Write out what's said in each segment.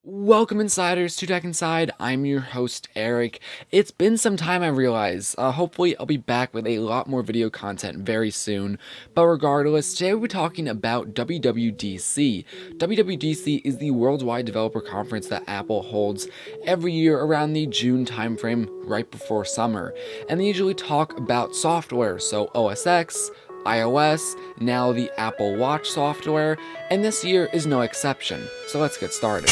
Welcome insiders to Tech Inside. I'm your host Eric. It's been some time, I realize. Hopefully I'll be back with a lot more video content very soon. But regardless, today we'll be talking about WWDC. WWDC is the worldwide developer conference that Apple holds every year around the June timeframe right before summer. And they usually talk about software, so OS X, iOS, now the Apple Watch software, and this year is no exception. So let's get started.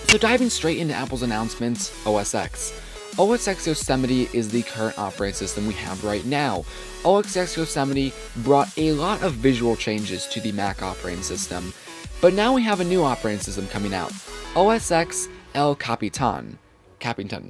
So diving straight into Apple's announcements, OS X. OS X Yosemite is the current operating system we have right now. OS X Yosemite brought a lot of visual changes to the Mac operating system, but now we have a new operating system coming out, OS X El Capitan,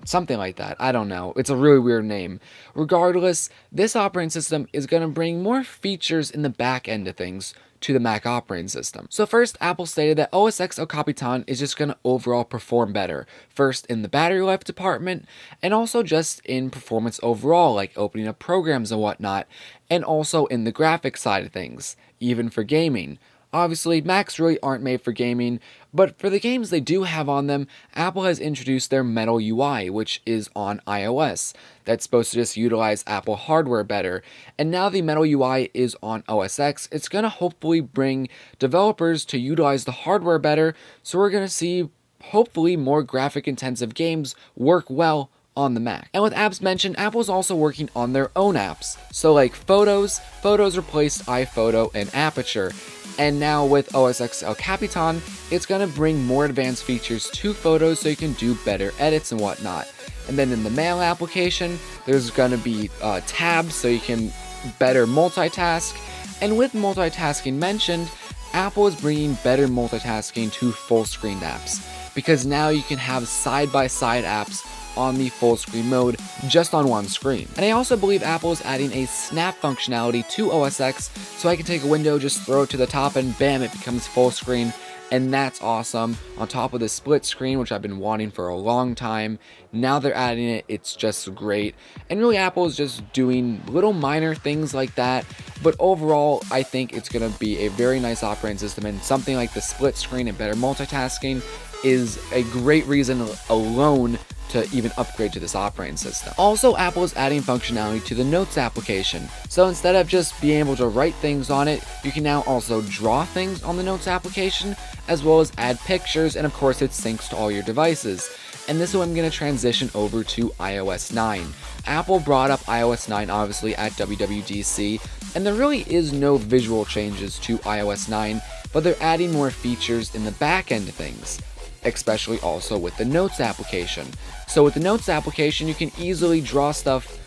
something like that. I don't know. It's a really weird name. Regardless, this operating system is going to bring more features in the back end of things to the Mac operating system. So first, Apple stated that OS X El Capitan is just going to overall perform better. First in the battery life department, and also just in performance overall, like opening up programs and whatnot, and also in the graphics side of things, even for gaming. Obviously, Macs really aren't made for gaming, but for the games they do have on them, Apple has introduced their Metal UI, which is on iOS. That's supposed to just utilize Apple hardware better. And now the Metal UI is on OS X. It's going to hopefully bring developers to utilize the hardware better, so we're going to see hopefully more graphic intensive games work well on the Mac. And with apps mentioned, Apple's also working on their own apps. So like Photos replaced iPhoto and Aperture. And now with OS X El Capitan, it's going to bring more advanced features to Photos so you can do better edits and whatnot. And then in the Mail application, there's going to be tabs so you can better multitask. And with multitasking mentioned, Apple is bringing better multitasking to full screen apps, because now you can have side-by-side apps on the full screen mode just on one screen. And I also believe Apple is adding a snap functionality to OS X, so I can take a window, just throw it to the top, and bam, it becomes full screen. And that's awesome. On top of the split screen, which I've been wanting for a long time, now they're adding it. It's just great. And really, Apple is just doing little minor things like that. But overall, I think it's going to be a very nice operating system, and something like the split screen and better multitasking is a great reason alone to even upgrade to this operating system. Also, Apple is adding functionality to the Notes application. So instead of just being able to write things on it, you can now also draw things on the Notes application, as well as add pictures, and of course it syncs to all your devices. And this is when I'm going to transition over to iOS 9. Apple brought up iOS 9 obviously at WWDC, and there really is no visual changes to iOS 9, but they're adding more features in the back end of things, especially also with the Notes application. So with the Notes application, you can easily draw stuff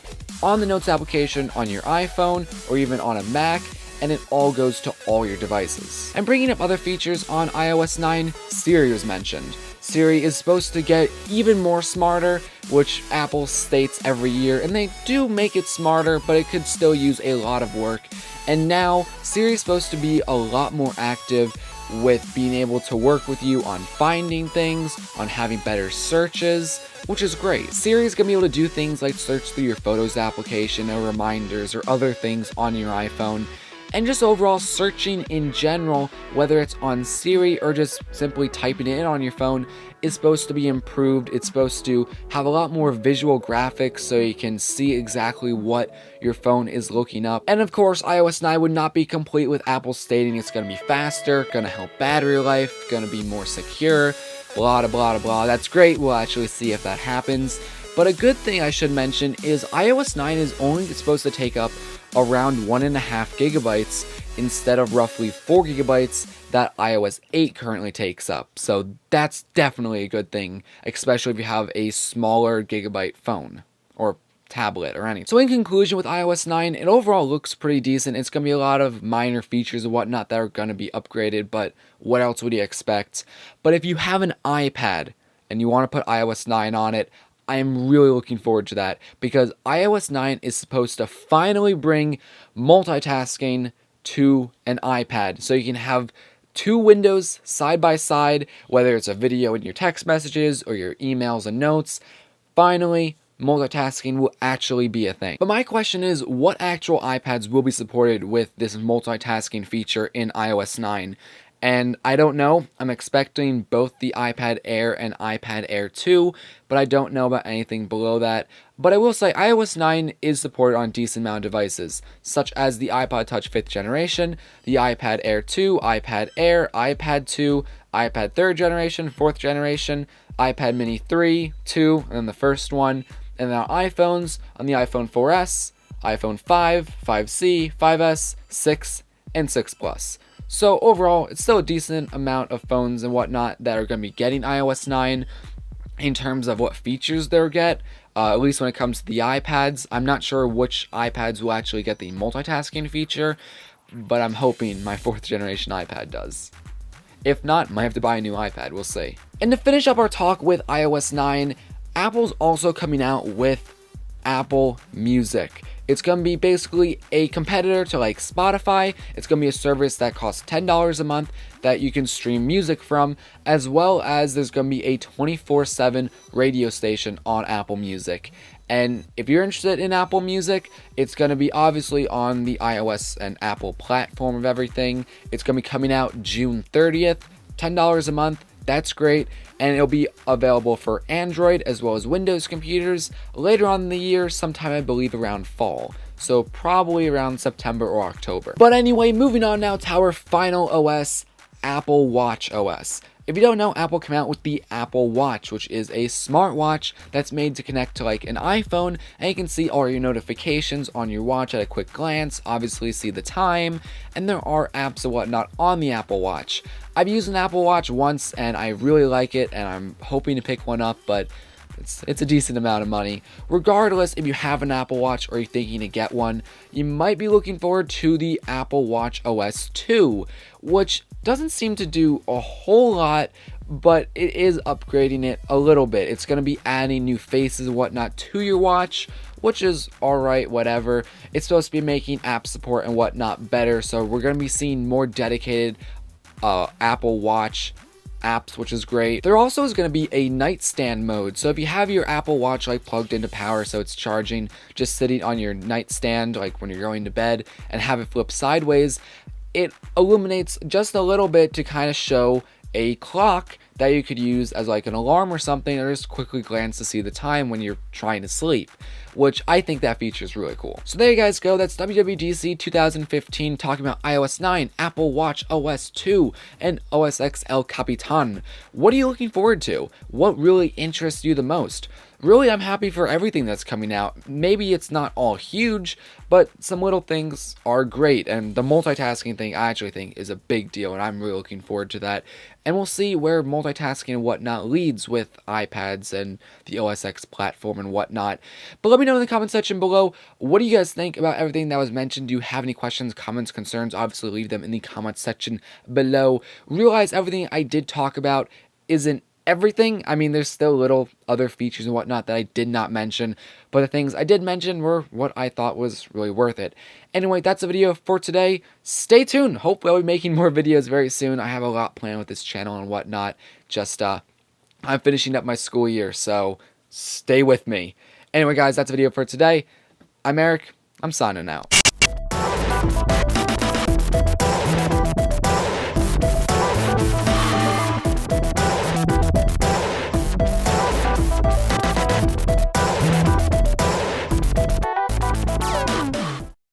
on the Notes application on your iPhone or even on a Mac, and it all goes to all your devices. And bringing up other features on iOS 9, Siri was mentioned. Siri is supposed to get even more smarter, which Apple states every year, and they do make it smarter, but it could still use a lot of work. And now, Siri is supposed to be a lot more active with being able to work with you on finding things, on having better searches, which is great. Siri is going to be able to do things like search through your Photos application or reminders or other things on your iPhone, and just overall searching in general, whether it's on Siri or just simply typing it in on your phone, is supposed to be improved. It's supposed to have a lot more visual graphics so you can see exactly what your phone is looking up. And of course, iOS 9 would not be complete with Apple stating it's going to be faster, going to help battery life, going to be more secure, blah, blah, blah, blah. That's great. We'll actually see if that happens. But a good thing I should mention is iOS 9 is only supposed to take up around 1.5 gigabytes instead of roughly 4 gigabytes that iOS 8 currently takes up. So that's definitely a good thing, especially if you have a smaller gigabyte phone or tablet or anything. So in conclusion, with iOS 9, it overall looks pretty decent. It's going to be a lot of minor features and whatnot that are going to be upgraded, but what else would you expect? But if you have an iPad and you want to put iOS 9 on it, I am really looking forward to that, because iOS 9 is supposed to finally bring multitasking to an iPad. So you can have two windows side by side, whether it's a video in your text messages or your emails and notes. Finally, multitasking will actually be a thing. But my question is, what actual iPads will be supported with this multitasking feature in iOS 9? And I don't know. I'm expecting both the iPad Air and iPad Air 2, but I don't know about anything below that. But I will say iOS 9 is supported on a decent amount of devices, such as the iPod Touch 5th generation, the iPad Air 2, iPad Air, iPad 2, iPad 3rd generation, 4th generation, iPad Mini 3, 2, and then the first one, and now iPhones on the iPhone 4S, iPhone 5, 5C, 5S, 6, and 6 Plus. So overall, it's still a decent amount of phones and whatnot that are going to be getting iOS 9 in terms of what features they'll get. At least when it comes to the iPads. I'm not sure which iPads will actually get the multitasking feature, but I'm hoping my 4th generation iPad does. If not, might have to buy a new iPad, we'll see. And to finish up our talk with iOS 9, Apple's also coming out with Apple Music. It's going to be basically a competitor to like Spotify. It's going to be a service that costs $10 a month that you can stream music from, as well as there's going to be a 24/7 radio station on Apple Music. And if you're interested in Apple Music, it's going to be obviously on the iOS and Apple platform of everything. It's going to be coming out June 30th, $10 a month. That's great, and it'll be available for Android as well as Windows computers later on in the year, sometime I believe around fall. So probably around September or October. But anyway, moving on now to our final OS, Apple Watch OS. If you don't know, Apple came out with the Apple Watch, which is a smartwatch that's made to connect to like an iPhone, and you can see all your notifications on your watch at a quick glance, obviously see the time, and there are apps and whatnot on the Apple Watch. I've used an Apple Watch once, and I really like it, and I'm hoping to pick one up, but it's a decent amount of money. Regardless, if you have an Apple Watch or you're thinking to get one, you might be looking forward to the Apple Watch OS 2, which doesn't seem to do a whole lot, but it is upgrading it a little bit. It's going to be adding new faces and whatnot to your watch, which is alright, whatever. It's supposed to be making app support and whatnot better, so we're going to be seeing more dedicated Apple Watch apps, which is great. There also is going to be a nightstand mode, so if you have your Apple Watch like plugged into power so it's charging, just sitting on your nightstand like when you're going to bed, and have it flip sideways, it illuminates just a little bit to kind of show a clock that you could use as like an alarm or something, or just quickly glance to see the time when you're trying to sleep, which I think that feature is really cool. So there you guys go. That's WWDC 2015 talking about iOS 9, Apple Watch OS 2, and OS X El Capitan. What are you looking forward to? What really interests you the most? Really, I'm happy for everything that's coming out. Maybe it's not all huge, but some little things are great, and the multitasking thing I actually think is a big deal, and I'm really looking forward to that. And we'll see where multitasking and whatnot leads with iPads and the OS X platform and whatnot. But let me know in the comment section below, what do you guys think about everything that was mentioned? Do you have any questions, comments, concerns? Obviously, leave them in the comment section below. Realize everything I did talk about isn't everything. I mean, there's still little other features and whatnot that I did not mention, but the things I did mention were what I thought was really worth it. Anyway, that's the video for today. Stay tuned. Hopefully I'll be making more videos very soon. I have a lot planned with this channel and whatnot. Just, I'm finishing up my school year, so stay with me. Anyway, guys, that's the video for today. I'm Eric. I'm signing out.